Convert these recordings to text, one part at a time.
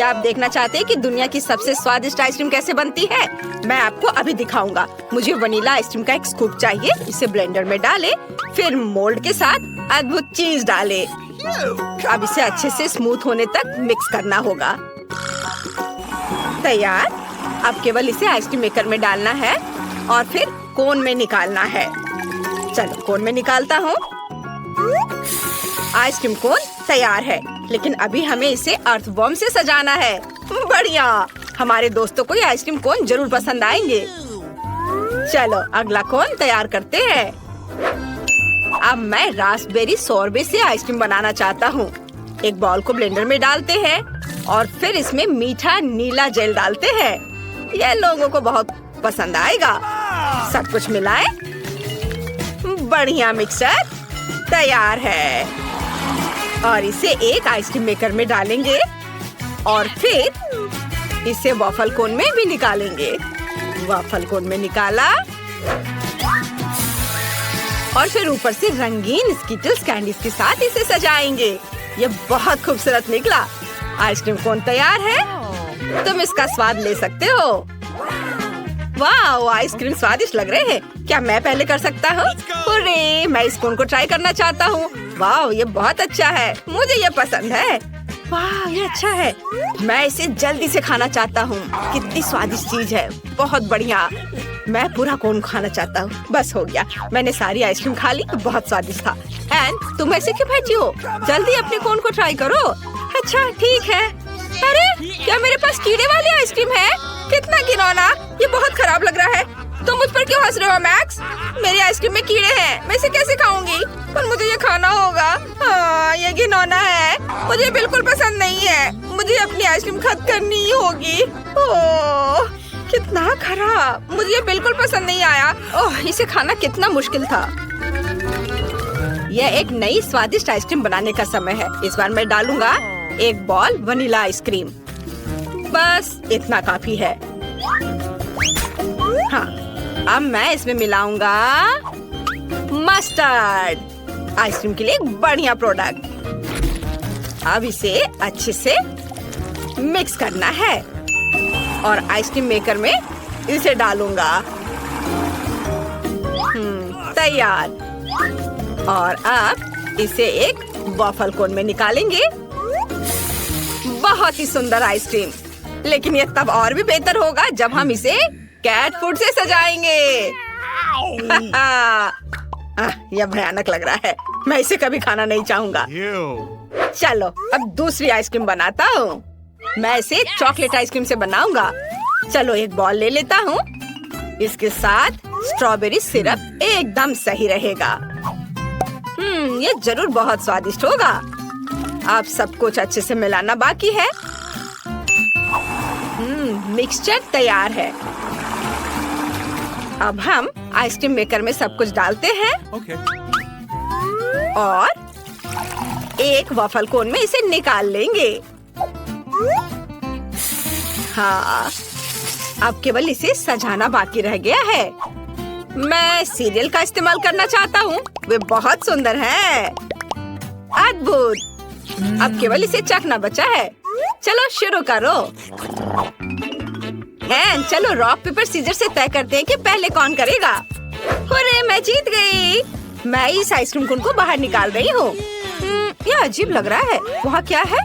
आप देखना चाहते हैं कि दुनिया की सबसे स्वादिष्ट आइसक्रीम कैसे बनती है? मैं आपको अभी दिखाऊंगा। मुझे वनीला आइसक्रीम का एक स्कूप चाहिए। इसे ब्लेंडर में डालें, फिर मोल्ड के साथ अद्भुत चीज डालें। अब इसे अच्छे से स्मूथ होने तक मिक्स करना होगा। तैयार। अब केवल इसे आइसक्रीम मेकर में डालना है और फिर कोन में निकालना है। चलो कोन में निकालता हूँ। आइसक्रीम कोन तैयार है, लेकिन अभी हमें इसे अर्थवॉर्म से सजाना है। बढ़िया, हमारे दोस्तों को ये आइसक्रीम कोन जरूर पसंद आएंगे। चलो अगला कोन तैयार करते हैं। अब मैं रास्पबेरी सोरबे से आइसक्रीम बनाना चाहता हूँ। एक बॉल को ब्लेंडर में डालते हैं और फिर इसमें मीठा नीला जेल डालते हैं। यह लोगों को बहुत पसंद आएगा। सब कुछ मिलाएं। बढ़िया, मिक्सचर तैयार है और इसे एक आइसक्रीम मेकर में डालेंगे और फिर इसे वॉफल कोन में भी निकालेंगे। वॉफल कोन में निकाला और फिर ऊपर से रंगीन स्किटल्स कैंडीज के साथ इसे सजाएंगे। ये बहुत खूबसूरत निकला। आइसक्रीम कोन तैयार है। तुम इसका स्वाद ले सकते हो। वाह, आइसक्रीम स्वादिष्ट लग रहे हैं। क्या मैं पहले कर सकता हूँ? अरे, मैं इस कोन को ट्राई करना चाहता हूँ। वाह, ये बहुत अच्छा है। मुझे ये पसंद है। वाह, ये अच्छा है। मैं इसे जल्दी से खाना चाहता हूँ। कितनी स्वादिष्ट चीज है। बहुत बढ़िया। मैं पूरा कोन खाना चाहता हूँ। बस हो गया, मैंने सारी आइसक्रीम खा ली। बहुत स्वादिष्ट था। एंड तुम ऐसे क्यों बैठी हो? जल्दी अपने कोन को ट्राई करो। अच्छा ठीक है। अरे, क्या मेरे पास कीड़े वाली आइसक्रीम है? कितना घिनौना, ये बहुत खराब लग रहा है। तुम मुझ पर क्यों हंस रहे हो मैक्स? मेरी आइसक्रीम में कीड़े हैं। मैं इसे कैसे खाऊंगी? पर मुझे ये खाना होगा। हाँ, ये घिनौना है। मुझे बिल्कुल पसंद नहीं है। मुझे अपनी आइसक्रीम खत्म करनी ही होगी। ओह, कितना खराब। मुझे ये बिल्कुल पसंद नहीं आया। ओह, इसे खाना कितना मुश्किल था। यह एक नई स्वादिष्ट आइसक्रीम बनाने का समय है। इस बार मैं डालूंगा एक बॉल वनीला आइसक्रीम। बस इतना काफी है। हाँ, अब मैं इसमें मिलाऊंगा मस्टर्ड। आइसक्रीम के लिए एक बढ़िया प्रोडक्ट। अब इसे अच्छे से मिक्स करना है और आइसक्रीम मेकर में इसे डालूंगा। तैयार। और अब इसे एक वॉफल कोन में निकालेंगे। बहुत ही सुंदर आइसक्रीम। लेकिन ये तब और भी बेहतर होगा जब हम इसे कैट फूड से सजाएंगे। यह भयानक लग रहा है। मैं इसे कभी खाना नहीं चाहूंगा। चलो अब दूसरी आइसक्रीम बनाता हूँ। मैं इसे चॉकलेट आइसक्रीम से बनाऊंगा। चलो एक बॉल ले लेता हूँ। इसके साथ स्ट्रॉबेरी सिरप एकदम सही रहेगा। ये जरूर बहुत स्वादिष्ट होगा। अब सब कुछ अच्छे से मिलाना बाकी है। मिक्सचर तैयार है। अब हम आइसक्रीम मेकर में सब कुछ डालते हैं और एक वॉफल कोन में इसे निकाल लेंगे। हाँ, अब केवल इसे सजाना बाकी रह गया है। मैं सीरियल का इस्तेमाल करना चाहता हूँ। वे बहुत सुंदर हैं। अद्भुत। अब केवल इसे चखना बचा है। चलो शुरू करो। चलो रॉक पेपर सीजर से तय करते हैं कि पहले कौन करेगा। अरे, मैं जीत गई। मैं इस आइसक्रीम कोन को बाहर निकाल रही हूँ। यह अजीब लग रहा है। वहाँ क्या है?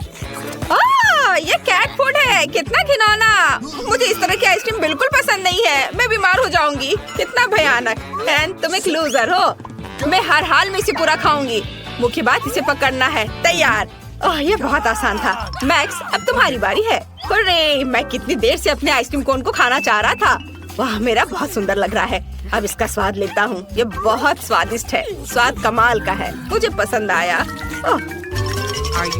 ये कैट फूड है। कितना घिनौना। मुझे इस तरह की आइसक्रीम बिल्कुल पसंद नहीं है। मैं बीमार हो जाऊंगी। कितना भयानक। तुम एक लूजर हो। मैं हर हाल में इसे पूरा खाऊंगी। मुख्य बात इसे पकड़ना है। तैयार। ओह, ये बहुत आसान था। मैक्स, अब तुम्हारी बारी है। अरे, मैं कितनी देर से अपने आइसक्रीम कोन को खाना चाह रहा था। वाह, मेरा बहुत सुंदर लग रहा है। अब इसका स्वाद लेता हूँ। ये बहुत स्वादिष्ट है। स्वाद कमाल का है। मुझे पसंद आया।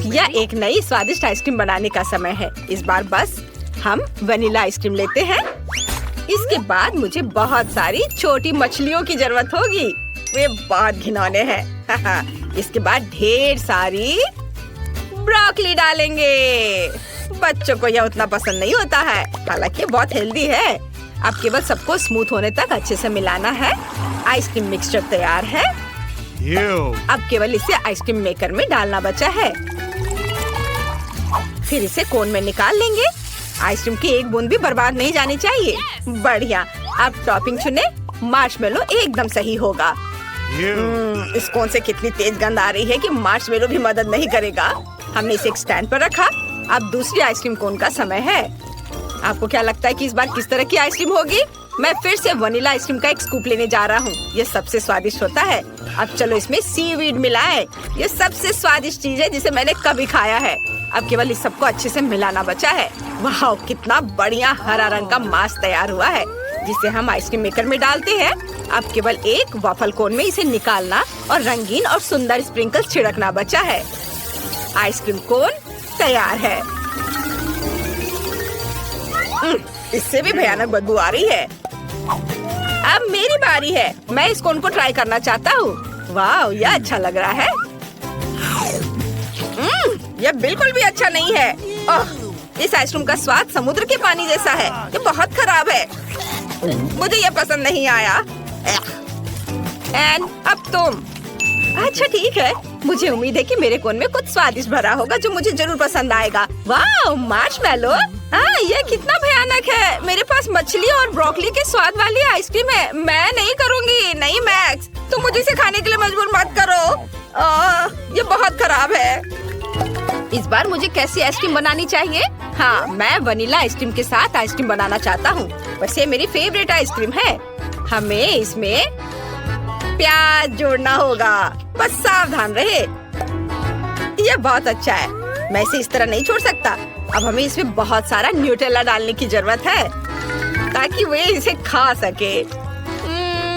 यह एक नई स्वादिष्ट आइसक्रीम बनाने का समय है। इस बार बस हम वनीला आइसक्रीम लेते हैं। इसके बाद मुझे बहुत सारी छोटी मछलियों की जरूरत होगी। वे बहुत घिनौने हैं। इसके बाद ढेर सारी ब्रोकली डालेंगे। बच्चों को यह उतना पसंद नहीं होता है, हालांकि बहुत हेल्दी है। अब केवल सबको स्मूथ होने तक अच्छे से मिलाना है। आइसक्रीम मिक्सचर तैयार है। अब केवल इसे आइसक्रीम मेकर में डालना बचा है। फिर इसे कोन में निकाल लेंगे। आइसक्रीम की एक बूंद भी बर्बाद नहीं जानी चाहिए। बढ़िया। अब टॉपिंग चुने। मार्शमेलो एकदम सही होगा। इस कोन से कितनी तेज गंध आ रही है कि मार्शमेलो भी मदद नहीं करेगा। हमने इसे एक स्टैंड पर रखा। अब दूसरी आइसक्रीम कोन का समय है। आपको क्या लगता है कि इस बार किस तरह की आइसक्रीम होगी? मैं फिर से वनीला आइसक्रीम का एक स्कूप लेने जा रहा हूँ। ये सबसे स्वादिष्ट होता है। अब चलो इसमें सीवीड मिलाएं। ये सबसे स्वादिष्ट चीज है जिसे मैंने कभी खाया है। अब केवल इस सबको अच्छे से मिलाना बचा है। वाह, कितना बढ़िया हरा रंग का मास तैयार हुआ है, जिसे हम आइसक्रीम मेकर में डालते हैं। अब केवल एक वॉफल कोन में इसे निकालना और रंगीन और सुंदर स्प्रिंकल्स छिड़कना बचा है। आइसक्रीम कोन तैयार है। इससे भी भयानक बदबू आ रही है। अब मेरी बारी है। मैं इस कोन को ट्राई करना चाहता हूँ। वाह, यह अच्छा लग रहा है। यह बिल्कुल भी अच्छा नहीं है। इस आइसक्रीम का स्वाद समुद्र के पानी जैसा है। ये बहुत खराब है। मुझे यह पसंद नहीं आया। एंड अब तुम। अच्छा ठीक है, मुझे उम्मीद है कि मेरे कोन में कुछ स्वादिष्ट भरा होगा जो मुझे जरूर पसंद आएगा। वाह, मार्शमेलो। ये कितना भयानक है। मेरे पास मछली और ब्रोकली के स्वाद वाली आइसक्रीम है। मैं नहीं करूँगी। नहीं मैक्स, तुम मुझे इसे खाने के लिए मजबूर मत करो। ये बहुत खराब है। इस बार मुझे कैसी आइसक्रीम बनानी चाहिए? हाँ, मैं वनीला आइसक्रीम के साथ आइसक्रीम बनाना चाहता हूँ। वैसे ये मेरी फेवरेट आइसक्रीम है। हमें इसमें प्याज जोड़ना होगा। बस सावधान रहे। ये बहुत अच्छा है। मैं इसे इस तरह नहीं छोड़ सकता। अब हमें इसमें बहुत सारा न्यूटेला डालने की जरूरत है ताकि वे इसे खा सके।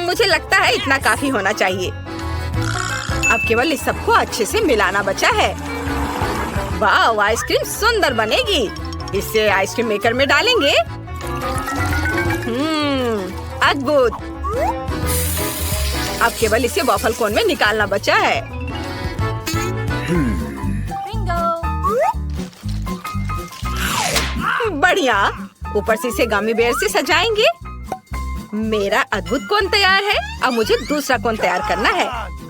मुझे लगता है इतना काफी होना चाहिए। अब केवल इस सबको अच्छे से मिलाना बचा है। वाह, आइसक्रीम सुंदर बनेगी। इसे आइसक्रीम मेकर में डालेंगे। अद्भुत। अब केवल इसे वॉफल कोन में निकालना बचा है। बढ़िया। ऊपर से इसे गमी बेयर से सजाएंगे। मेरा अद्भुत कोन तैयार है। अब मुझे दूसरा कोन तैयार करना है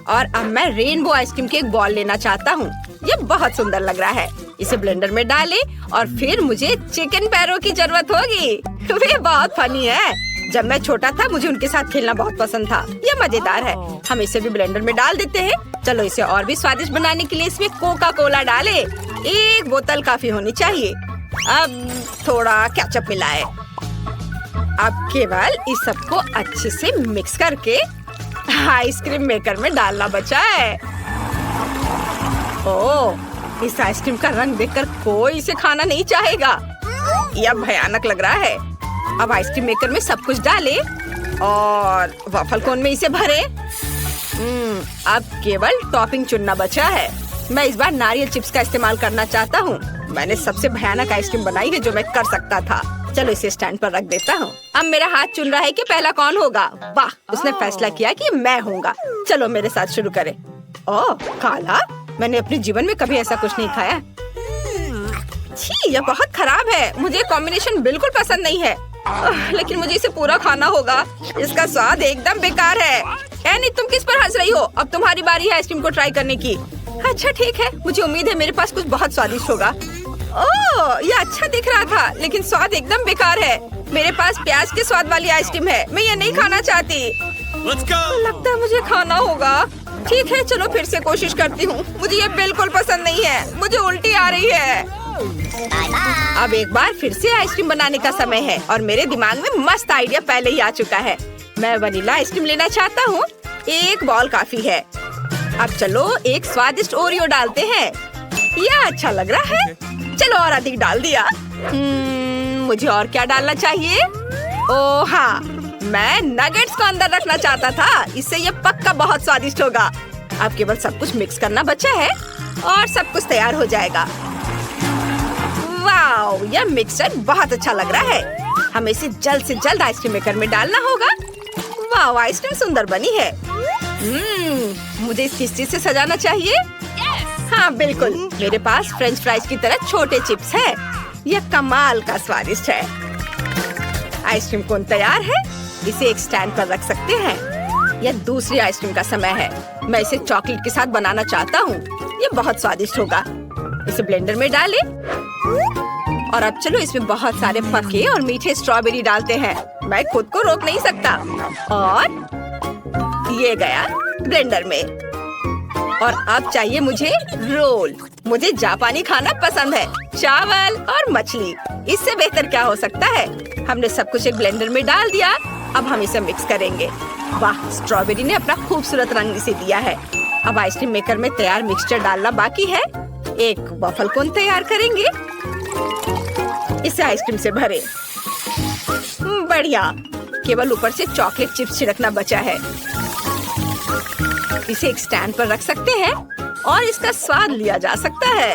और अब मैं रेनबो आइसक्रीम की एक बॉल लेना चाहता हूँ। ये बहुत सुंदर लग रहा है। इसे ब्लेंडर में डालें और फिर मुझे चिकन पैरों की जरूरत होगी। वे बहुत फनी है। जब मैं छोटा था मुझे उनके साथ खेलना बहुत पसंद था। ये मजेदार है। हम इसे भी ब्लेंडर में डाल देते हैं। चलो इसे और भी स्वादिष्ट बनाने के लिए इसमें कोका कोला डालें। एक बोतल काफी होनी चाहिए। अब थोड़ा केचप मिलाएं। अब केवल इस सबको अच्छे से मिक्स करके आइसक्रीम मेकर में डालना बचा है। ओह, इस आइसक्रीम का रंग देखकर कोई इसे खाना नहीं चाहेगा। यह भयानक लग रहा है। अब आइसक्रीम मेकर में सब कुछ डालें और वॉफल कोन में इसे भरें। अब केवल टॉपिंग चुनना बचा है। मैं इस बार नारियल चिप्स का इस्तेमाल करना चाहता हूँ। मैंने सबसे भयानक आइसक्रीम बनाई है जो मैं कर सकता था। चलो इसे स्टैंड पर रख देता हूँ। अब मेरा हाथ चुन रहा है कि पहला कौन होगा। वाह, उसने फैसला किया कि मैं होऊंगा। चलो मेरे साथ शुरू करें। ओह, काला। मैंने अपने जीवन में कभी ऐसा कुछ नहीं खाया। छी, यह बहुत खराब है। मुझे कॉम्बिनेशन बिल्कुल पसंद नहीं है। लेकिन मुझे इसे पूरा खाना होगा। इसका स्वाद एकदम बेकार है। एनी, तुम किस पर हंस रही हो? अब तुम्हारी बारी है आइसक्रीम को ट्राई करने की। अच्छा ठीक है, मुझे उम्मीद है मेरे पास कुछ बहुत स्वादिष्ट होगा। ओह, यह अच्छा दिख रहा था लेकिन स्वाद एकदम बेकार है। मेरे पास प्याज के स्वाद वाली आइसक्रीम है। मैं ये नहीं खाना चाहती। लगता है मुझे खाना होगा। ठीक है, चलो फिर से कोशिश करती हूँ। मुझे ये बिल्कुल पसंद नहीं है। मुझे उल्टी आ रही है। अब एक बार फिर से आइसक्रीम बनाने का समय है और मेरे दिमाग में मस्त आइडिया पहले ही आ चुका है। मैं वनीला आइसक्रीम लेना चाहता हूँ। एक बॉल काफी है। अब चलो एक स्वादिष्ट ओरियो डालते हैं। यह अच्छा लग रहा है। चलो और अधिक डाल दिया। मुझे और क्या डालना चाहिए? ओह हाँ, मैं नगेट्स को अंदर रखना चाहता था। इससे ये पक्का बहुत स्वादिष्ट होगा। अब केवल सब कुछ मिक्स करना बचा है और सब कुछ तैयार हो जाएगा। वाओ, यह मिक्सचर बहुत अच्छा लग रहा है। हमें इसे जल्द से जल्द आइसक्रीम मेकर में डालना होगा। वाओ, आइसक्रीम सुंदर बनी है। मुझे इस किस चीज से सजाना चाहिए? हाँ बिल्कुल, मेरे पास फ्रेंच फ्राइज की तरह छोटे चिप्स है। यह कमाल का स्वादिष्ट है। आइसक्रीम कोन तैयार है। इसे एक स्टैंड पर रख सकते हैं। यह दूसरी आइसक्रीम का समय है। मैं इसे चॉकलेट के साथ बनाना चाहता हूँ। यह बहुत स्वादिष्ट होगा। इसे ब्लेंडर में डालें और अब चलो इसमें बहुत सारे पके और मीठे स्ट्रॉबेरी डालते हैं। मैं खुद को रोक नहीं सकता और ये गया ब्लेंडर में। और अब चाहिए मुझे रोल। मुझे जापानी खाना पसंद है, चावल और मछली। इससे बेहतर क्या हो सकता है। हमने सब कुछ एक ब्लेंडर में डाल दिया। अब हम इसे मिक्स करेंगे। वाह, स्ट्रॉबेरी ने अपना खूबसूरत रंग इसे दिया है। अब आइसक्रीम मेकर में तैयार मिक्सचर डालना बाकी है। एक वफल कोन तैयार करेंगे। इसे आइसक्रीम से भरें। बढ़िया, केवल ऊपर से चॉकलेट चिप्स छिड़कना बचा है। इसे एक स्टैंड पर रख सकते हैं और इसका स्वाद लिया जा सकता है।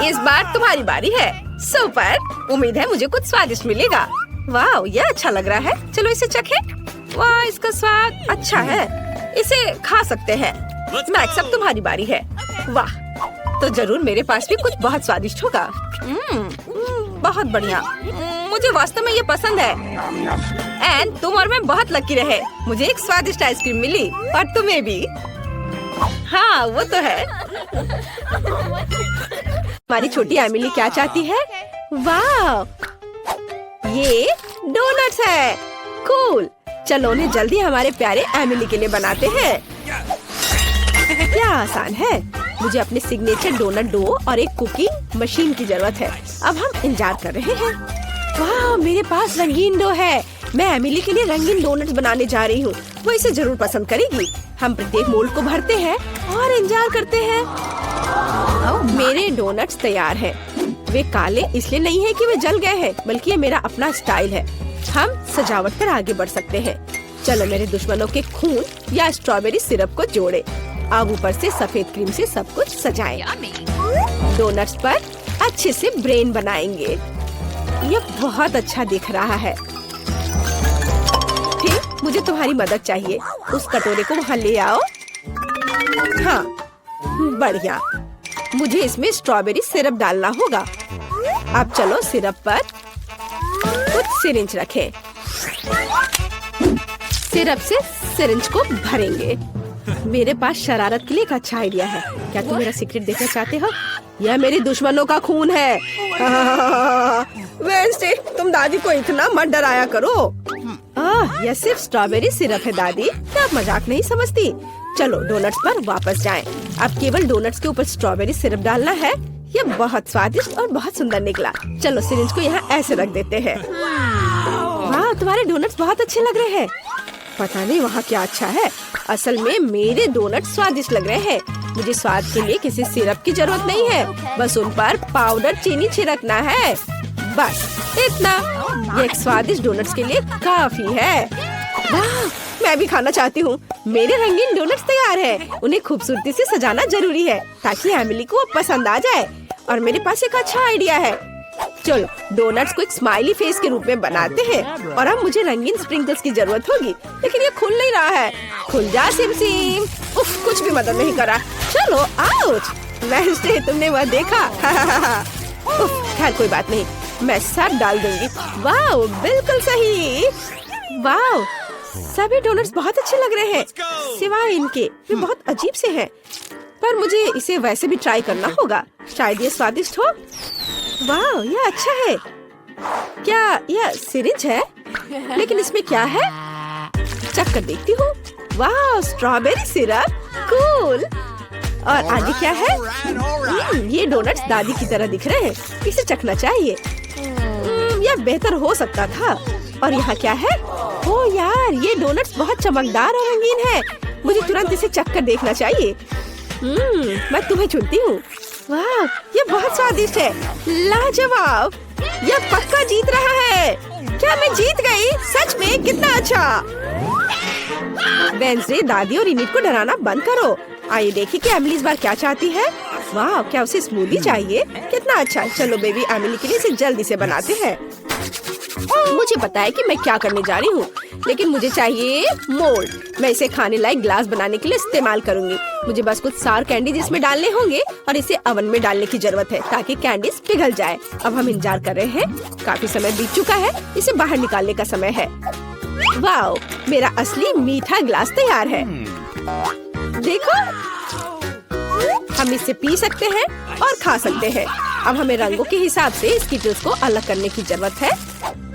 इस बार तुम्हारी बारी है। सुपर, उम्मीद है मुझे कुछ स्वादिष्ट मिलेगा। वाह, ये अच्छा लग रहा है। चलो इसे चखें। वाह, इसका स्वाद अच्छा है। इसे खा सकते हैं। मैक्स, अब तुम्हारी बारी है। वाह, तो जरूर मेरे पास भी कुछ बहुत स्वादिष्ट होगा। बहुत बढ़िया, मुझे वास्तव में ये पसंद है। एंड तुम और मैं बहुत लकी रहे। मुझे एक स्वादिष्ट आइसक्रीम मिली और तुम्हें भी। हाँ, वो तो है। हमारी छोटी एमिली क्या चाहती है? वाह, ये डोनट्स है। कूल, चलो उन्हें जल्दी हमारे प्यारे एमिली के लिए बनाते हैं। क्या आसान है। मुझे अपने सिग्नेचर डोनट डो और एक कुकिंग मशीन की जरूरत है। अब हम इंतजार कर रहे हैं। वाह, मेरे पास रंगीन डो है। मैं एमिली के लिए रंगीन डोनट्स बनाने जा रही हूँ। वो इसे जरूर पसंद करेगी। हम प्रत्येक मोल्ड को भरते हैं और इंतजार करते हैं। मेरे डोनट्स तैयार हैं। वे काले इसलिए नहीं है कि वे जल गए हैं, बल्कि ये मेरा अपना स्टाइल है। हम सजावट पर आगे बढ़ सकते हैं। चलो मेरे दुश्मनों के खून या स्ट्रॉबेरी सिरप को जोड़े। अब ऊपर से सफेद क्रीम से सब कुछ सजाएं। डोनट्स पर अच्छे से ब्रेन बनाएंगे। ये बहुत अच्छा दिख रहा है। फिर मुझे तुम्हारी मदद चाहिए। उस कटोरे को वहाँ ले आओ। हाँ, बढ़िया। मुझे इसमें स्ट्रॉबेरी सिरप डालना होगा। अब चलो सिरप पर कुछ सिरिंज रखें। सिरप से सिरिंज को भरेंगे। मेरे पास शरारत के लिए एक अच्छा आइडिया है। क्या तुम मेरा सीक्रेट देखना चाहते हो? यह मेरे दुश्मनों का खून है। वेंसडे, तुम दादी को इतना मत डराया करो। यह सिर्फ स्ट्रॉबेरी सिरप है दादी। क्या आप मजाक नहीं समझती? चलो डोनट्स पर वापस जाएं। अब केवल डोनट्स के ऊपर स्ट्रॉबेरी सिरप डालना है। यह बहुत स्वादिष्ट और बहुत सुंदर निकला। चलो सिरिंज को यहाँ ऐसे रख देते हैं। वाह, तुम्हारे डोनट्स बहुत अच्छे लग रहे हैं। पता नहीं वहाँ क्या अच्छा है। असल में मेरे डोनट स्वादिष्ट लग रहे हैं। मुझे स्वाद के लिए किसी सिरप की जरूरत नहीं है। बस उन पर पाउडर चीनी छिड़कना है। बस इतना। ये एक स्वादिष्ट डोनट्स के लिए काफी है। वाह, मैं भी खाना चाहती हूँ। मेरे रंगीन डोनट्स तैयार हैं। उन्हें खूबसूरती से सजाना जरूरी है ताकि एमिली को पसंद आ जाए। और मेरे पास एक अच्छा आइडिया है। चलो डोनट्स को एक स्माइली फेस के रूप में बनाते हैं। और अब मुझे रंगीन स्प्रिंकल्स की जरूरत होगी, लेकिन ये खुल नहीं रहा है। खुल जा सिम सिम। उफ, कुछ भी मदद नहीं करा। चलो आउच। वेंसडे, तुमने वह देखा? उफ, खैर कोई बात नहीं, मैं सब डाल दूंगी। वाह, बिल्कुल सही। वाह, सभी डोनट्स बहुत अच्छे लग रहे हैं सिवाय इनके। वे बहुत अजीब से हैं। पर मुझे इसे वैसे भी ट्राई करना होगा। शायद ये स्वादिष्ट हो। वाह, यह अच्छा है। क्या यह सिरिंज है? लेकिन इसमें क्या है? चख कर देखती हूँ। वाह, स्ट्रॉबेरी सिरप। कूल। और आगे क्या है? ये डोनट्स दादी की तरह दिख रहे हैं। इसे चखना चाहिए। यह बेहतर हो सकता था। और यहाँ क्या है? ओह यार, ये डोनट्स बहुत चमकदार और रंगीन है। मुझे तुरंत इसे चख कर देखना चाहिए। मैं तुम्हें चुनती हूँ। वाह, ये बहुत स्वादिष्ट है। लाजवाब। यह पक्का जीत रहा है। क्या मैं जीत गई? सच में? कितना अच्छा। वेंसडे, दादी और इनिट को डराना बंद करो। आइए देखिए कि एमिली इस बार क्या चाहती है। वाह, क्या उसे स्मूदी चाहिए? कितना अच्छा। चलो बेबी एमिली के लिए इसे जल्दी से बनाते हैं। मुझे पता है कि मैं क्या करने जा रही हूँ, लेकिन मुझे चाहिए मोल्ड। मैं इसे खाने लायक ग्लास बनाने के लिए इस्तेमाल करूंगी। मुझे बस कुछ सार कैंडीज इसमें डालने होंगे और इसे ओवन में डालने की जरूरत है ताकि कैंडीज पिघल जाए। अब हम इंतजार कर रहे हैं। काफी समय बीत चुका है। इसे बाहर निकालने का समय है। वाह, मेरा असली मीठा ग्लास तैयार है। देखो हम इसे पी सकते हैं और खा सकते हैं। अब हमें रंगों के हिसाब से स्कीटल्स को अलग करने की जरूरत है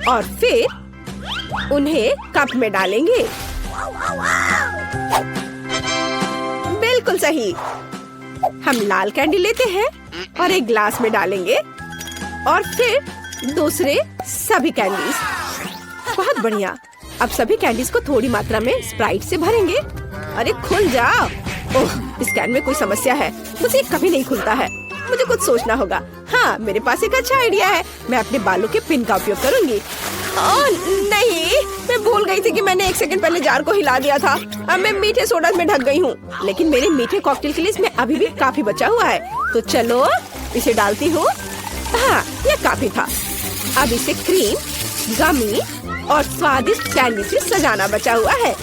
और फिर उन्हें कप में डालेंगे। बिल्कुल सही। हम लाल कैंडी लेते हैं और एक ग्लास में डालेंगे और फिर दूसरे सभी कैंडीज। बहुत बढ़िया। अब सभी कैंडीज को थोड़ी मात्रा में स्प्राइट से भरेंगे। अरे खुल जाओ। ओह, इस कैन में कोई समस्या है, मुझे कभी नहीं खुलता है। मुझे कुछ सोचना होगा। हाँ, मेरे पास एक अच्छा आइडिया है। मैं अपने बालों के पिन का उपयोग करूंगी। ओह नहीं, मैं भूल गई थी कि मैंने 1 सेकंड पहले जार को हिला दिया था। अब मैं मीठे सोडा में ढक गई हूँ, लेकिन मेरे मीठे कॉकटेल के लिए इसमें अभी भी काफी बचा हुआ है। तो चलो इसे डालती हूँ। हाँ, यह काफी था। अब इसे क्रीम, गमी और स्वादिष्ट कैंडी से सजाना बचा हुआ है।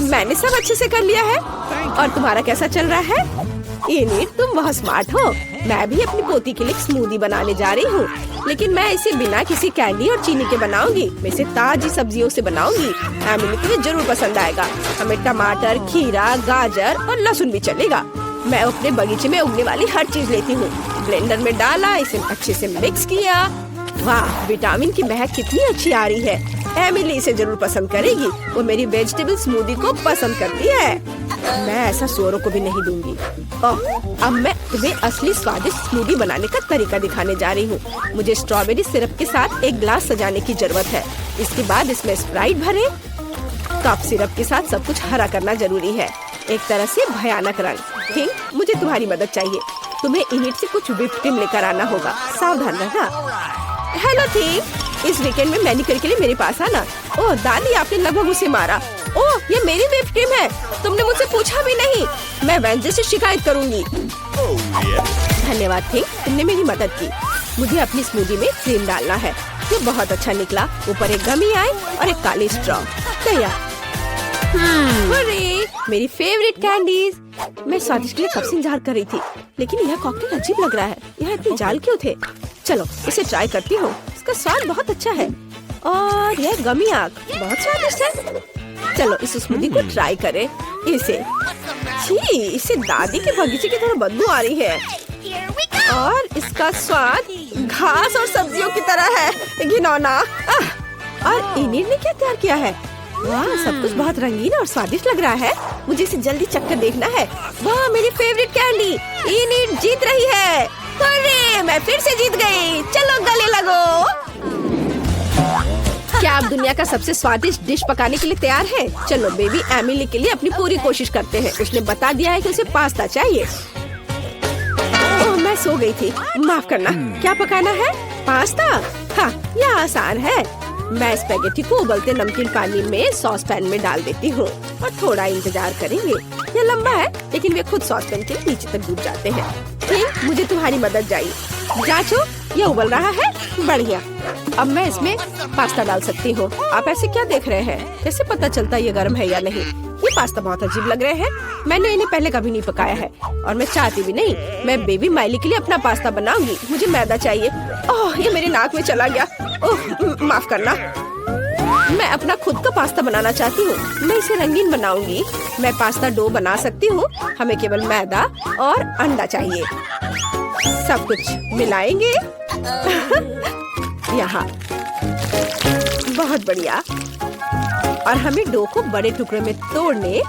मैंने सब अच्छे से कर लिया है। और तुम्हारा कैसा चल रहा है? इनिट, तुम बहुत स्मार्ट हो। मैं भी अपनी पोती के लिए स्मूदी बनाने जा रही हूँ, लेकिन मैं इसे बिना किसी कैंडी और चीनी के बनाऊंगी। मैं इसे ताजी सब्जियों से बनाऊंगी। एमिली को ये जरूर पसंद आएगा। हमें टमाटर, खीरा, गाजर और लहसुन भी चलेगा। मैं अपने बगीचे में उगने वाली हर चीज लेती हूँ। ब्लेंडर में डाला, इसे अच्छे से मिक्स किया। वाह, विटामिन की महक कितनी अच्छी आ रही है। एमिली इसे जरूर पसंद करेगी। वो मेरी वेजिटेबल स्मूदी को पसंद करती है। मैं ऐसा सुअरों को भी नहीं दूंगी। अब मैं तुम्हें असली स्वादिष्ट स्मूदी बनाने का तरीका दिखाने जा रही हूँ। मुझे स्ट्रॉबेरी सिरप के साथ एक ग्लास सजाने की जरूरत है। इसके बाद इसमें स्प्राइट भरे। कप सिरप के साथ सब कुछ हरा करना जरूरी है, एक तरह से भयानक रंग। थिंक, मुझे तुम्हारी मदद चाहिए। तुम्हें इनिट से कुछ व्हिप क्रीम लेकर आना होगा। सावधान रहना। हेलो थिंक, इस वीकेंड में मैनिक्योर के लिए मेरे पास आना। ओह दादी, आपने लगभग उसे मारा। ओह, ये मेरी व्हिप क्रीम है। तुमने मुझसे पूछा भी नहीं। मैं वेंसडे से शिकायत करूंगी। धन्यवाद थिंक, तुमने मेरी मदद की। मुझे अपनी स्मूदी में क्रीम डालना है। ये बहुत अच्छा निकला। ऊपर एक गमी आई और एक काली स्ट्रॉ। तैयार। मेरी फेवरेट कैंडीज। मैं स्वादिष्ट के लिए कब से इंतजार कर रही थी, लेकिन यह कॉकटेल अजीब लग रहा है। यह इतने जाल क्यों थे? चलो इसे ट्राई करती हूँ। इसका स्वाद बहुत अच्छा है और यह गमी आग बहुत स्वादिष्ट है। चलो इस स्मूदी को ट्राई करें। इसे दादी के बगीचे की तरह बदबू आ रही है और इसका स्वाद घास और सब्जियों की तरह है। घिनौना। और इनिट ने क्या तैयार किया है? वाह, सब कुछ बहुत रंगीन और स्वादिष्ट लग रहा है। मुझे इसे जल्दी चखकर देखना है। वाह, मेरी फेवरेट कैंडी। इनिट जीत रही है। अरे, मैं फिर से जीत गई। चलो गले लगो। क्या आप दुनिया का सबसे स्वादिष्ट डिश पकाने के लिए तैयार हैं? चलो बेबी एमिली के लिए अपनी पूरी कोशिश करते हैं। उसने बता दिया है कि उसे पास्ता चाहिए। ओह, मैं सो गई थी, माफ करना। क्या पकाना है? पास्ता? हाँ, यह आसान है। मैं स्पैगेटी को उबलते नमकीन पानी में सॉस पैन में डाल देती हूँ और थोड़ा इंतजार करेंगे। यह लंबा है, लेकिन वे खुद सॉस पैन के नीचे तक डूब जाते हैं। मुझे तुम्हारी मदद चाहिए। जांचो, यह उबल रहा है। बढ़िया। अब मैं इसमें पास्ता डाल सकती हूँ। आप ऐसे क्या देख रहे हैं? कैसे पता चलता ये गर्म है या नहीं? ये पास्ता बहुत अजीब लग रहे हैं। मैंने इन्हें पहले कभी नहीं पकाया है और मैं चाहती भी नहीं। मैं बेबी माइली के लिए अपना पास्ता बनाऊंगी। मुझे मैदा चाहिए। ओह, ये मेरे नाक में चला गया। ओह, माफ करना। मैं अपना खुद का पास्ता बनाना चाहती हूँ। मैं इसे रंगीन बनाऊंगी। मैं पास्ता डो बना सकती हूँ। हमें केवल मैदा और अंडा चाहिए। सब कुछ मिलाएंगे। यहाँ बहुत बढ़िया। और हमें डो को बड़े टुकड़ों में तोड़ने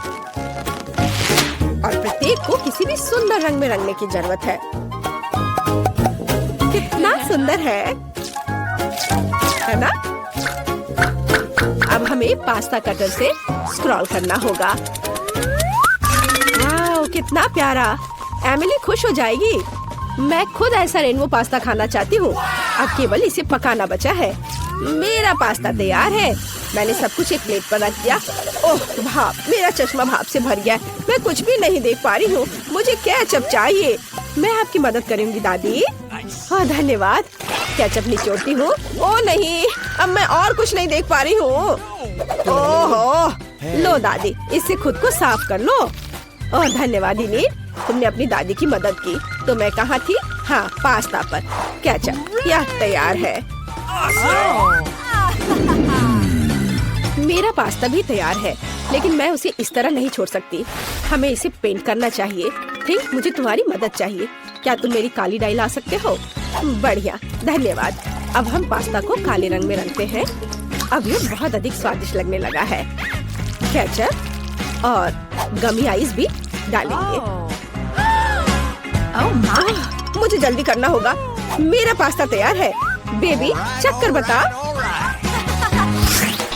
और प्रत्येक को किसी भी सुंदर रंग में रंगने की जरूरत है। कितना सुंदर है ना? अब हमें पास्ता कटर से स्क्रॉल करना होगा। वाह, कितना प्यारा। एमिली खुश हो जाएगी। मैं खुद ऐसा रेनबो पास्ता खाना चाहती हूँ। अब केवल इसे पकाना बचा है। मेरा पास्ता तैयार है। मैंने सब कुछ एक प्लेट पर रख दिया। ओह भाप, मेरा चश्मा भाप से भर गया। मैं कुछ भी नहीं देख पा रही हूँ। मुझे केचप चाहिए। मैं आपकी मदद करूँगी दादी। हाँ धन्यवाद। केचप निचोड़ती हूँ। ओह नहीं, अब मैं और कुछ नहीं देख पा रही हूँ। ओह लो दादी, इससे खुद को साफ कर लो। ओह धन्यवाद इनिट, तुमने अपनी दादी की मदद की। तो मैं कहाँ थी? हाँ, पास्ता पर। केचप यह तैयार है। मेरा पास्ता भी तैयार है, लेकिन मैं उसे इस तरह नहीं छोड़ सकती। हमें इसे पेंट करना चाहिए। मीटिंग, मुझे तुम्हारी मदद चाहिए। क्या तुम मेरी काली डाई ला सकते हो? बढ़िया, धन्यवाद। अब हम पास्ता को काले रंग में रंगते हैं। अब ये बहुत अधिक स्वादिष्ट लगने लगा है। केचप और गमी आइस भी डालेंगे। मुझे जल्दी करना होगा। मेरा पास्ता तैयार है। बेबी, चेक कर बता।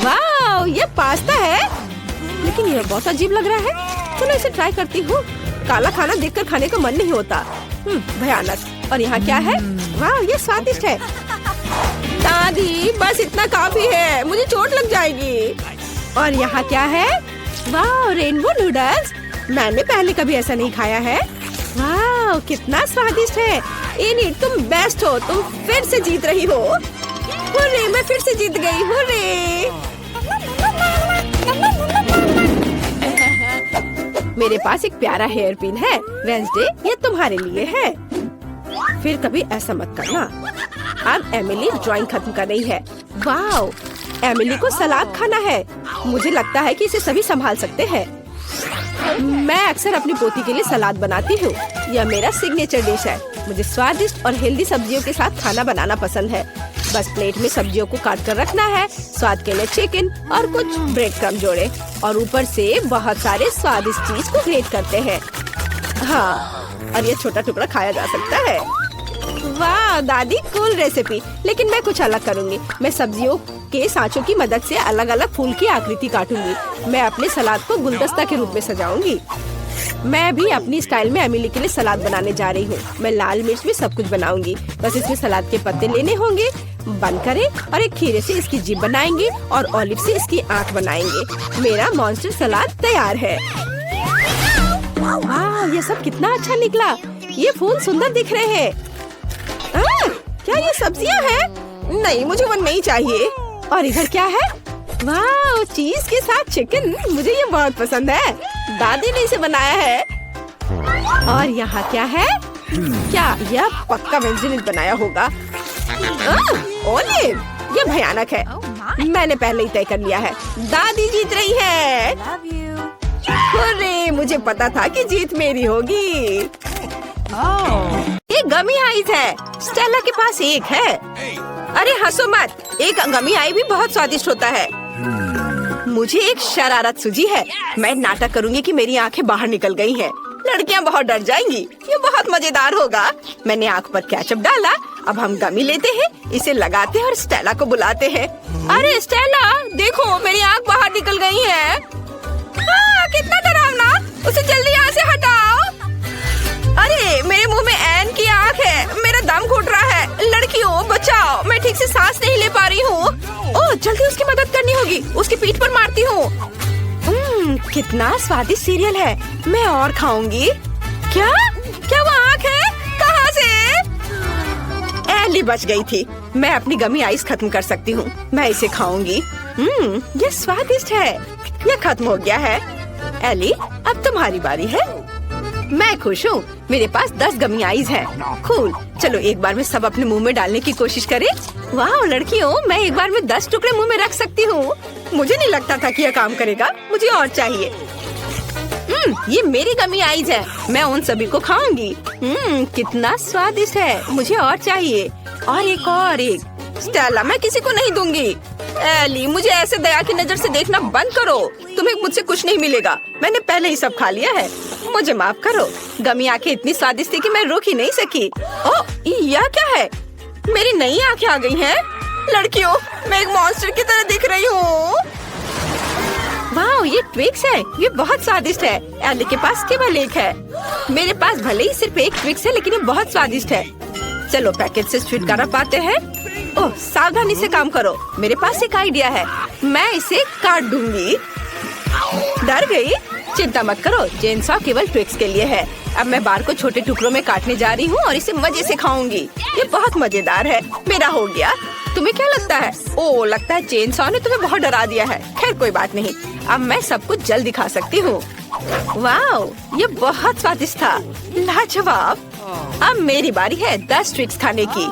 वाह, ये पास्ता है, लेकिन ये बहुत अजीब लग रहा है। चलो इसे ट्राई करती हूँ। काला खाना देखकर खाने का मन नहीं होता। भयानक। और यहाँ क्या है? वाह, ये स्वादिष्ट है। दादी, बस इतना काफी है, मुझे चोट लग जाएगी। और यहाँ क्या है? वाह, रेनबो नूडल्स। मैंने पहले कभी ऐसा नहीं खाया है। वाह, कितना स्वादिष्ट है। एनी, तुम बेस्ट हो। तुम फिर से जीत रही हो। हुर्रे, मैं फिर से जीत गई। हुर्रे। मेरे पास एक प्यारा हेयर पिन है। वेंसडे, ये तुम्हारे लिए है। फिर कभी ऐसा मत करना। अब एमिली ड्राइंग खत्म कर रही है। वाओ, एमिली को सलाद खाना है। मुझे लगता है कि इसे सभी संभाल सकते हैं। मैं अक्सर अपनी पोती के लिए सलाद बनाती हूँ। यह मेरा सिग्नेचर डिश है। मुझे स्वादिष्ट और हेल्दी सब्जियों के साथ खाना बनाना पसंद है। बस प्लेट में सब्जियों को काट कर रखना है। स्वाद के लिए चिकन और कुछ ब्रेड क्रम्ब जोड़े और ऊपर से बहुत सारे स्वादिष्ट चीज को ग्रेट करते हैं। हाँ, और ये छोटा टुकड़ा खाया जा सकता है। वाह दादी, कूल रेसिपी। लेकिन मैं कुछ अलग करूँगी। मैं सब्जियों के सांचों की मदद से अलग अलग फूल की आकृति काटूंगी। मैं अपने सलाद को गुलदस्ता के रूप में सजाऊंगी। मैं भी अपनी स्टाइल में एमिली के लिए सलाद बनाने जा रही हूँ। मैं लाल मिर्च में सब कुछ बनाऊंगी। बस इसमें सलाद के पत्ते लेने होंगे, बंद करें और एक खीरे से इसकी जीभ बनाएंगे और ऑलिव से इसकी आँख बनाएंगे। मेरा मॉन्स्टर सलाद तैयार है। वाह, ये सब कितना अच्छा निकला। ये फूल सुंदर दिख रहे हैं। क्या ये सब्जियां हैं? नहीं, मुझे वो नहीं चाहिए। और इधर क्या है? वाह, चीज के साथ चिकन। मुझे ये बहुत पसंद है। दादी ने इसे बनाया है। और यहाँ क्या है? क्या यह पक्का वेंसडे ने बनाया होगा? ओलिव, ये भयानक है। मैंने पहले ही तय कर लिया है। दादी जीत रही है। अरे, मुझे पता था कि जीत मेरी होगी। एक गमी आइस है। स्टेला के पास एक है। अरे हंसो मत, एक गमी आई भी बहुत स्वादिष्ट होता है। मुझे एक शरारत सूझी है। मैं नाटक करूंगी कि मेरी आंखें बाहर निकल गई हैं। लड़कियां बहुत डर जाएंगी। ये बहुत मजेदार होगा। मैंने आंख पर केचप डाला। अब हम गमी लेते हैं, इसे लगाते हैं और स्टेला को बुलाते हैं। अरे स्टेला, देखो मेरी आंख बाहर निकल गई है। कितना डरावना। उसे जल्दी यहाँ से हटाओ। अरे, मेरे मुंह में एन की आंख है। मेरा दम घुट रहा है। लड़कियों बचाओ, मैं ठीक से सांस नहीं ले पा रही हूँ। ओह, जल्दी उसकी मदद करनी होगी। उसकी पीठ पर मारती हूँ। कितना स्वादिष्ट सीरियल है। मैं और खाऊंगी। क्या क्या वो आंख है? कहाँ से? एली बच गई थी। मैं अपनी गमी आइस खत्म कर सकती हूँ। मैं इसे खाऊंगी। ये स्वादिष्ट है। ये खत्म हो गया है। एली, अब तुम्हारी बारी है। मैं खुश हूँ। मेरे पास 10 गमी आइस है। कूल। चलो एक बार में सब अपने मुंह में डालने की कोशिश करें। वाह लड़कियों, मैं एक बार में 10 टुकड़े मुंह में रख सकती हूँ। मुझे नहीं लगता था कि यह काम करेगा। मुझे और चाहिए। ये मेरी गमी आइस है। मैं उन सभी को खाऊंगी। कितना स्वादिष्ट है। मुझे और चाहिए। और एक। स्टेला, मैं किसी को नहीं दूंगी। एली, मुझे ऐसे दया की नजर से देखना बंद करो। तुम्हें मुझसे कुछ नहीं मिलेगा। मैंने पहले ही सब खा लिया है। मुझे माफ करो। गमी आंखें इतनी स्वादिष्ट थी कि मैं रुक ही नहीं सकी। ओह, यह क्या है? मेरी नई आंखें आ गई हैं। लड़कियों, मैं एक मॉन्स्टर की तरह दिख रही हूँ। वाह, ये ट्विक्स है। ये बहुत स्वादिष्ट है। एली के पास केवल एक है। मेरे पास भले ही सिर्फ एक ट्विक्स है, लेकिन ये बहुत स्वादिष्ट है। चलो पैकेट से छुटकारा पाते हैं। ओह, सावधानी से काम करो। मेरे पास एक आइडिया है। मैं इसे काट दूंगी। डर गई? चिंता मत करो, चेनसॉ केवल ट्विक्स के लिए है। अब मैं बार को छोटे टुकड़ों में काटने जा रही हूँ और इसे मजे से खाऊंगी। ये बहुत मजेदार है। मेरा हो गया। तुम्हें क्या लगता है? ओह, लगता है चेनसॉ ने तुम्हें बहुत डरा दिया है। खैर कोई बात नहीं। अब मैं सब कुछ जल्द दिखा सकती हूँ। वाओ, ये बहुत स्वादिष्ट था। लाजवाब। अब मेरी बारी है 10 ट्विक्स खाने की।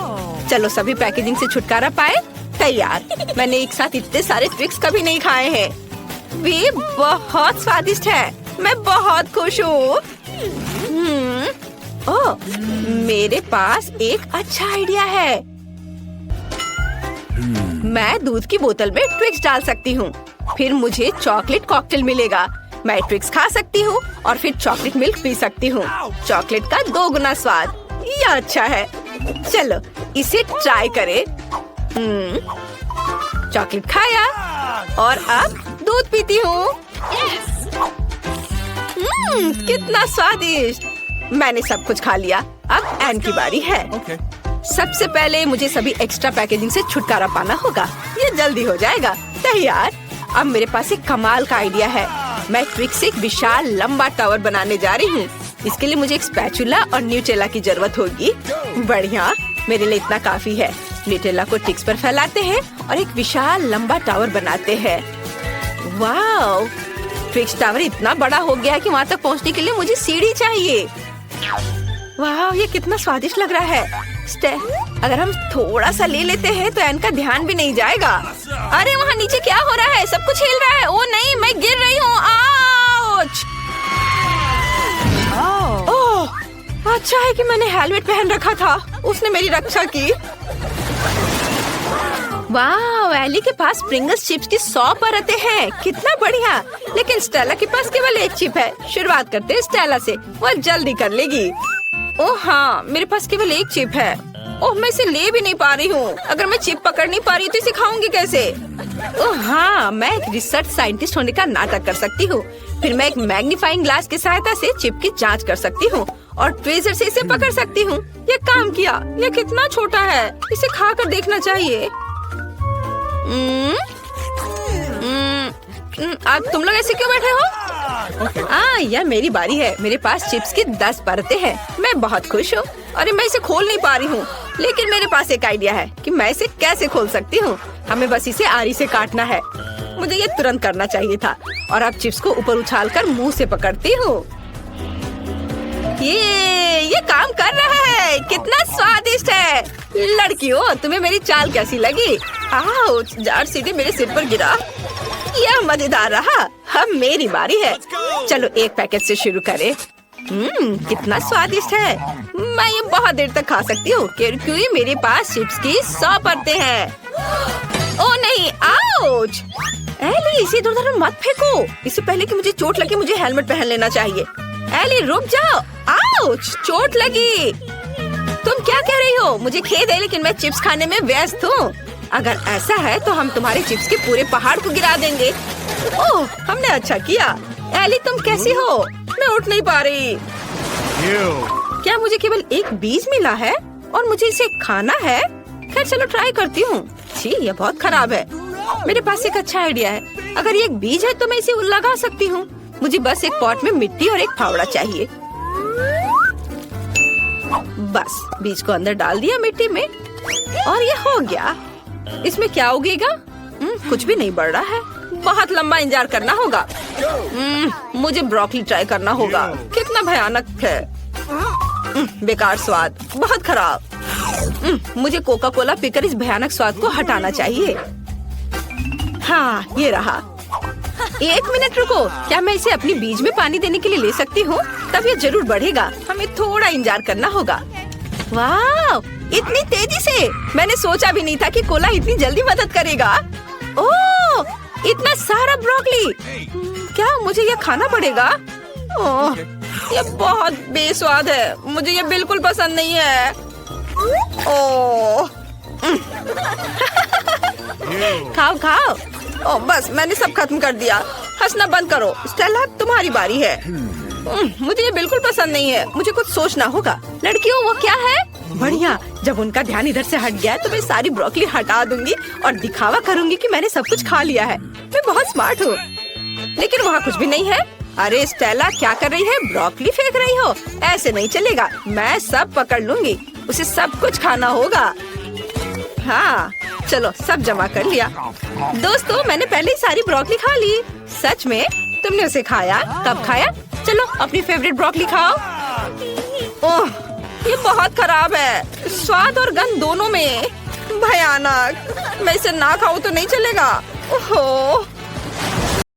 चलो सभी पैकेजिंग से छुटकारा पाए। तैयार। मैंने एक साथ इतने सारे ट्विक्स कभी नहीं खाए हैं। वे बहुत स्वादिष्ट है। मैं बहुत खुश हूँ। ओह, मेरे पास एक अच्छा आइडिया है। मैं दूध की बोतल में ट्विक्स डाल सकती हूँ, फिर मुझे चॉकलेट कॉकटेल मिलेगा। मैं ट्विक्स खा सकती हूँ और फिर चॉकलेट मिल्क पी सकती हूँ। चॉकलेट का 2 गुना स्वाद, ये अच्छा है। चलो इसे ट्राई करें। चॉकलेट खाया और अब दूध पीती हूँ। कितना स्वादिष्ट। मैंने सब कुछ खा लिया। अब एन की बारी है। सबसे पहले मुझे सभी एक्स्ट्रा पैकेजिंग से छुटकारा पाना होगा। ये जल्दी हो जाएगा। तैयार। अब मेरे पास एक कमाल का आइडिया है। मैं ट्विक्स से एक विशाल लंबा टावर बनाने जा रही हूँ। इसके लिए मुझे एक स्पैचुला और न्यूटेला की जरूरत होगी। बढ़िया, मेरे लिए इतना काफी है। न्यूटेला को ट्विक्स पर फैलाते हैं और एक विशाल लंबा टावर बनाते हैं। वाओ, ट्विक्स टावर इतना बड़ा हो गया है कि वहाँ तक पहुँचने के लिए मुझे सीढ़ी चाहिए। वाह, ये कितना स्वादिष्ट लग रहा है। अगर हम थोड़ा सा ले लेते हैं तो एन का ध्यान भी नहीं जाएगा। अरे वहाँ नीचे क्या हो रहा है? सब कुछ हिल रहा है। ओ नहीं, मैं गिर रही हूँ। आउच! ओह, अच्छा है कि मैंने हेलमेट पहन रखा था। उसने मेरी रक्षा की। वाह, एली के पास प्रिंगल्स चिप्स की 100 परतें हैं। कितना बढ़िया। लेकिन स्टेला के पास केवल एक चिप है। शुरुआत करते हैं स्टेला से, वो जल्दी कर लेगी। ओह हाँ, मेरे पास केवल एक चिप है। ओह, मैं इसे ले भी नहीं पा रही हूँ। अगर मैं चिप पकड़ नहीं पा रही तो इसे खाऊंगी कैसे? ओह हाँ, मैं एक रिसर्च साइंटिस्ट होने का नाटक कर सकती हूँ। फिर मैं एक मैग्नीफाइंग ग्लास की सहायता से चिप की जांच कर सकती हूँ और ट्वीजर से इसे पकड़ सकती हूँ। ये काम किया। ये कितना छोटा है, इसे खाकर देखना चाहिए। अब तुम लोग ऐसे क्यों बैठे हो? यह मेरी बारी है। मेरे पास चिप्स की 10 परतें हैं। मैं बहुत खुश हूँ। अरे मैं इसे खोल नहीं पा रही हूँ, लेकिन मेरे पास एक आइडिया है कि मैं इसे कैसे खोल सकती हूँ। हमें बस इसे आरी से काटना है। मुझे ये तुरंत करना चाहिए था। और अब चिप्स को ऊपर उछालकर मुंह से पकड़ती हूँ। ये काम कर रहा है। कितना स्वादिष्ट है। लड़कियों, तुम्हें मेरी चाल कैसी लगी? आउच, जार सीधे मेरे सिर पर गिरा। यह मजेदार रहा। अब मेरी बारी है। चलो एक पैकेट से शुरू करें। कितना स्वादिष्ट है। मैं ये बहुत देर तक खा सकती हूँ क्योंकि मेरे पास चिप्स की 100 परतें हैं। ओ नहीं, आउच! एली, इसे इधर-उधर मत फेंको। इससे पहले कि मुझे चोट लगे मुझे हेलमेट पहन लेना चाहिए। एली रुक जाओ। आउच! चोट लगी। तुम क्या कह रही हो? मुझे खेद है, लेकिन मैं चिप्स खाने में व्यस्त हूँ। अगर ऐसा है तो हम तुम्हारे चिप्स के पूरे पहाड़ को गिरा देंगे। ओह, हमने अच्छा किया। एली, तुम कैसी हो? मैं उठ नहीं पा रही। क्या मुझे केवल एक बीज मिला है और मुझे इसे खाना है? खैर चलो ट्राई करती हूँ। छी, ये बहुत खराब है। मेरे पास एक अच्छा आइडिया है। अगर ये एक बीज है तो मैं इसे लगा सकती हूँ। मुझे बस एक पॉट में मिट्टी और एक फावड़ा चाहिए। बस बीज को अंदर डाल दिया मिट्टी में और ये हो गया। इसमें क्या उगेगा? कुछ भी नहीं बढ़ रहा है। बहुत लंबा इंतजार करना होगा। मुझे ब्रोकली ट्राई करना होगा। कितना भयानक है। बेकार स्वाद, बहुत खराब। मुझे कोका कोला पीकर इस भयानक स्वाद को हटाना चाहिए। हाँ, ये रहा। 1 मिनट रुको। क्या मैं इसे अपनी बीज में पानी देने के लिए ले सकती हूँ? तब ये जरूर बढ़ेगा। हमें थोड़ा इंतजार करना होगा। वाह, इतनी तेजी से! मैंने सोचा भी नहीं था कि कोला इतनी जल्दी मदद करेगा। ओह, इतना सारा ब्रोकली! क्या मुझे ये खाना पड़ेगा? ओह, ये बहुत बेस्वाद है। मुझे ये बिल्कुल पसंद नहीं है। ओह, खाओ खाओ। ओह, बस मैंने सब खत्म कर दिया। हंसना बंद करो। स्टेला, तुम्हारी बारी है। मुझे ये बिल्कुल पसंद नहीं है। मुझे कुछ सोचना होगा। लड़कियों, वो क्या है? बढ़िया, जब उनका ध्यान इधर से हट गया तो मैं सारी ब्रोकली हटा दूंगी और दिखावा करूंगी कि मैंने सब कुछ खा लिया है। मैं बहुत स्मार्ट हूँ। लेकिन वहाँ कुछ भी नहीं है। अरे स्टेला, क्या कर रही है? ब्रोकली फेंक रही हो? ऐसे नहीं चलेगा। मैं सब पकड़ लूंगी। उसे सब कुछ खाना होगा। हाँ, चलो सब जमा कर लिया। दोस्तों, मैंने पहले ही सारी ब्रोकली खा ली। सच में? तुमने उसे खाया? कब खाया? चलो अपनी फेवरेट ब्रोकली खाओ। ओह, ये बहुत खराब है। स्वाद और गंध दोनों में। भयानक। मैं इसे ना खाऊं तो नहीं चलेगा। ओहो।